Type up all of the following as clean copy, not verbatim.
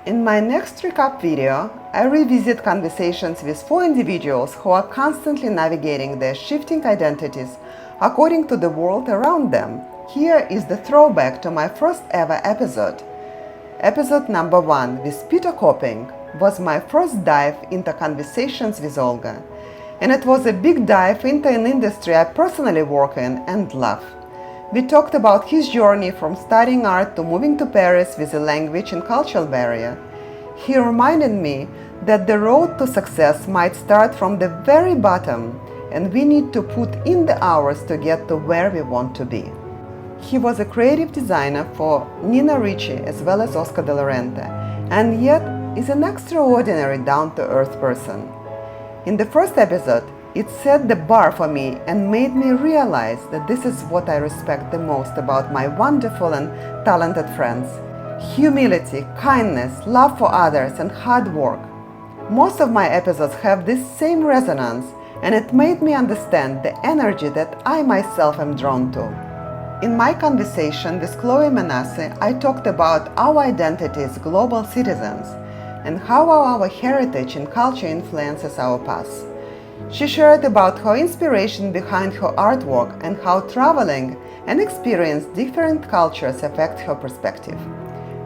In my next recap video, I revisit conversations with 4 individuals who are constantly navigating their shifting identities according to the world around them. Here is the throwback to my first ever episode. Episode number 1 with Peter Coping was my first dive into conversations with Olga, and it was a big dive into an industry I personally work in and love. We talked about his journey from studying art to moving to Paris with a language and cultural barrier. He reminded me that the road to success might start from the very bottom, and we need to put in the hours to get to where we want to be. He was a creative designer for Ricci as well as Oscar de la Renta, and yet is an extraordinary down-to-earth person. In the first episode, it set the bar for me and made me realize that this is what I respect the most about my wonderful and talented friends. Humility, kindness, love for others, and hard work. Most of my episodes have this same resonance, and it made me understand the energy that I myself am drawn to. In my conversation with Manasseh, I talked about our identity as global citizens and how our heritage and culture influences our past. She shared about her inspiration behind her artwork and how traveling and experiencing different cultures affect her perspective.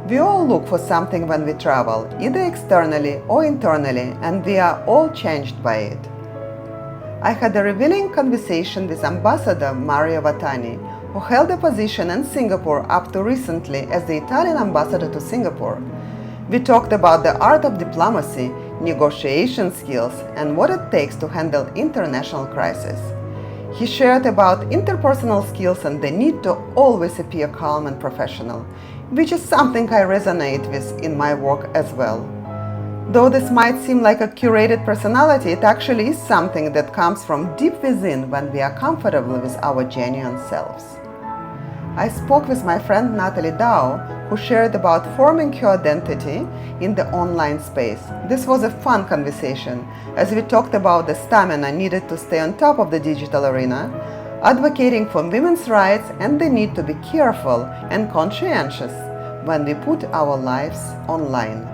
We all look for something when we travel, either externally or internally, and we are all changed by it. I had a revealing conversation with Ambassador Mira Vattani, who held a position in Singapore up to recently as the Italian ambassador to Singapore. We talked about the art of diplomacy, negotiation skills, and what it takes to handle international crises. He shared about interpersonal skills and the need to always appear calm and professional, which is something I resonate with in my work as well. Though this might seem like a curated personality, it actually is something that comes from deep within when we are comfortable with our genuine selves. I spoke with my friend Natalie, who shared about forming her identity in the online space. This was a fun conversation, as we talked about the stamina needed to stay on top of the digital arena, advocating for women's rights, and the need to be careful and conscientious when we put our lives online.